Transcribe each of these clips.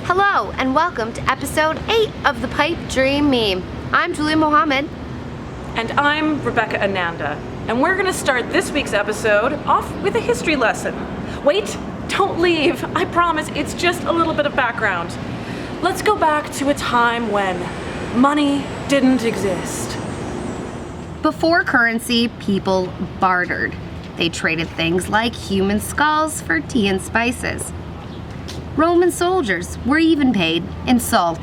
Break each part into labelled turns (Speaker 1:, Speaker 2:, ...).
Speaker 1: Hello and welcome to episode 8 of the Pipe Dream Meme. I'm Julia Mohammed.
Speaker 2: And I'm Rebecca Ananda. And we're going to start this week's episode off with a history lesson. Wait, don't leave. I promise it's just a little bit of background. Let's go back to a time when money didn't exist.
Speaker 1: Before currency, people bartered. They traded things like human skulls for tea and spices. Roman soldiers were even paid in salt.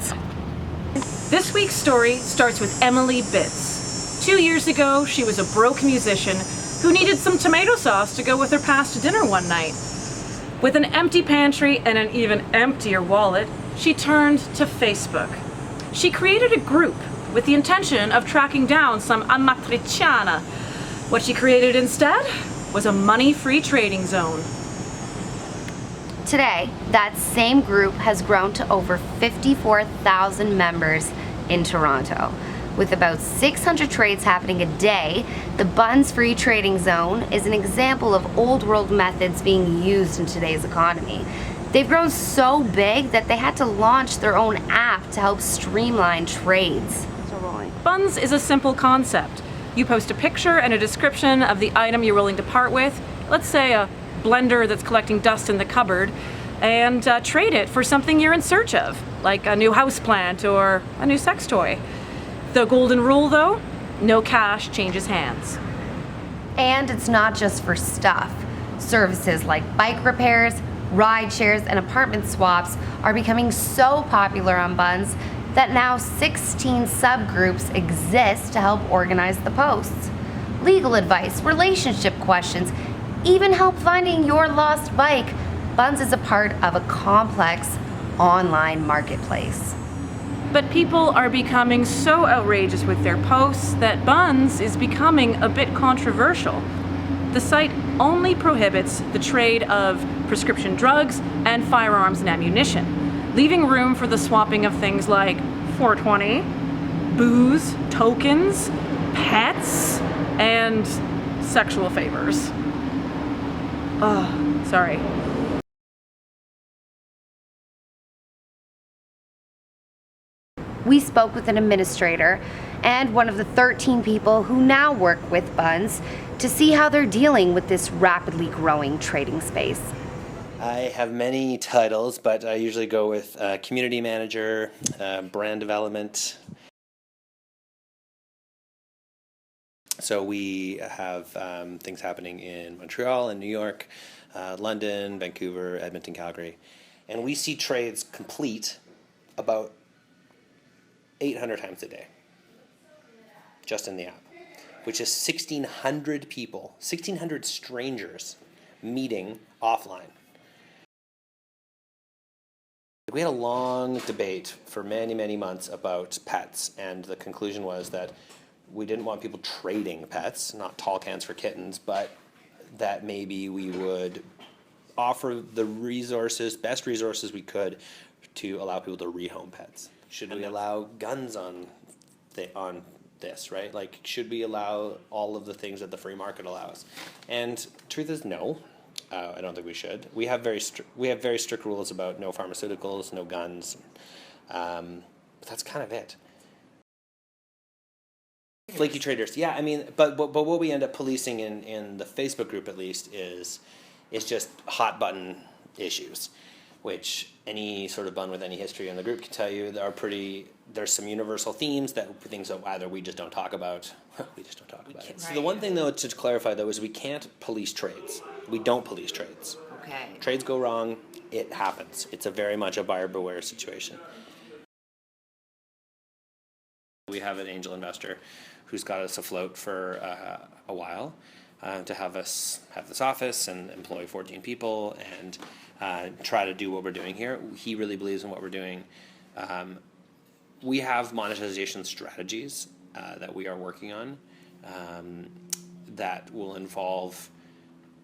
Speaker 2: This week's story starts with Emily Bitts. 2 years ago, she was a broke musician who needed some tomato sauce to go with her pasta dinner one night. With an empty pantry and an even emptier wallet, she turned to Facebook. She created a group with the intention of tracking down some amatriciana. What she created instead was a money-free trading zone.
Speaker 1: Today, that same group has grown to over 54,000 members in Toronto. With about 600 trades happening a day, the Bunz Trading Zone is an example of old world methods being used in today's economy. They've grown so big that they had to launch their own app to help streamline trades.
Speaker 2: Bunz is a simple concept. You post a picture and a description of the item you're willing to part with, let's say a blender that's collecting dust in the cupboard, and trade it for something you're in search of, like a new houseplant or a new sex toy. The golden rule, though, no cash changes hands.
Speaker 1: And it's not just for stuff. Services like bike repairs, ride shares, and apartment swaps are becoming so popular on Bunz that now 16 subgroups exist to help organize the posts. Legal advice, relationship questions, even help finding your lost bike. Bunz is a part of a complex online marketplace.
Speaker 2: But people are becoming so outrageous with their posts that Bunz is becoming a bit controversial. The site only prohibits the trade of prescription drugs and firearms and ammunition, leaving room for the swapping of things like 420, booze, tokens, pets, and sexual favors. Oh, sorry.
Speaker 1: We spoke with an administrator and one of the 13 people who now work with Bunz to see how they're dealing with this rapidly growing trading space.
Speaker 3: I have many titles, but I usually go with community manager, brand development. So we have things happening in Montreal and New York, London, Vancouver, Edmonton, Calgary. And we see trades complete about 800 times a day, just in the app, which is 1,600 people, 1,600 strangers meeting offline. We had a long debate for many, many months about pets, and the conclusion was that we didn't want people trading pets, not tall cans for kittens, but that maybe we would offer the resources, best resources we could to allow people to rehome pets. Should we allow guns on this, right? Like, should we allow all of the things that the free market allows? And truth is no. I don't think we should. We have very strict rules about no pharmaceuticals, no guns. But that's kind of it. Flaky traders, yeah. I mean, but what we end up policing in the Facebook group at least is just hot button issues, which any sort of bun with any history in the group can tell you there's some universal things that either we just don't talk about. We just don't talk about it. So the one thing though to clarify though is we can't police trades. We don't police trades.
Speaker 1: Okay.
Speaker 3: Trades go wrong, it happens. It's a very much a buyer beware situation. We have an angel investor who's got us afloat for a while to have us have this office and employ 14 people and try to do what we're doing here. He really believes in what we're doing. We have monetization strategies that we are working on that will involve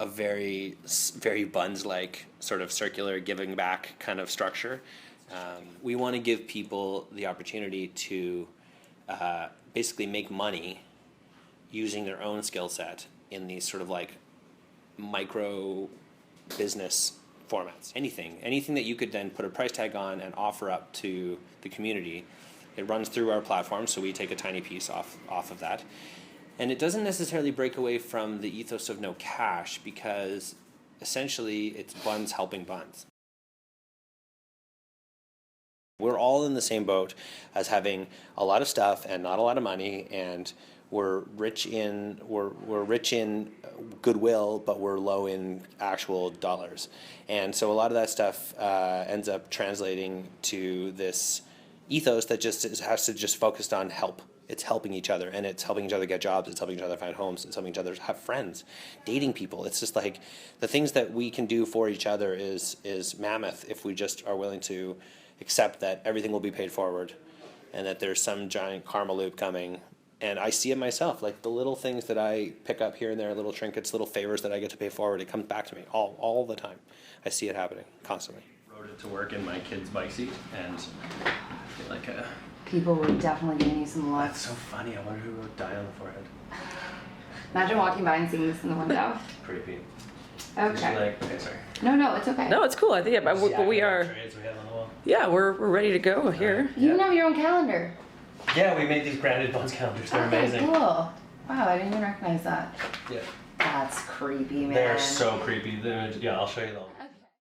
Speaker 3: a very, very Bunz-like sort of circular giving back kind of structure. We want to give people the opportunity to basically make money using their own skill set in these sort of like micro business formats. Anything that you could then put a price tag on and offer up to the community. It runs through our platform, so we take a tiny piece off of that. And it doesn't necessarily break away from the ethos of no cash, because essentially it's Bunz helping Bunz. We're all in the same boat as having a lot of stuff and not a lot of money, and we're rich in goodwill, but we're low in actual dollars. And so a lot of that stuff ends up translating to this ethos that has to just focused on help. It's helping each other, and it's helping each other get jobs, it's helping each other find homes, it's helping each other have friends, dating people. It's just like the things that we can do for each other is mammoth if we just are willing to accept that everything will be paid forward and that there's some giant karma loop coming. And I see it myself, like the little things that I pick up here and there, little trinkets, little favors that I get to pay forward, it comes back to me all the time. I see it happening constantly.
Speaker 4: Rode it to work in my kid's bike seat, and I feel like
Speaker 1: People were definitely giving you some love.
Speaker 4: that's so funny. I wonder who wrote die on the forehead.
Speaker 1: Imagine walking by and seeing this in the window.
Speaker 4: Creepy.
Speaker 1: Okay.
Speaker 4: Like, okay, sorry.
Speaker 1: No, it's okay.
Speaker 2: No, it's cool. I think, yeah, but we are.
Speaker 4: Trades we have on the wall.
Speaker 2: Yeah, we're ready to go here.
Speaker 1: You even have your own calendar.
Speaker 4: Yeah, we made these branded Bunz calendars. They're
Speaker 1: Okay,
Speaker 4: amazing.
Speaker 1: cool. Wow, I didn't even recognize that.
Speaker 4: Yeah.
Speaker 1: That's creepy, man.
Speaker 4: They're so creepy. Yeah, I'll show you them.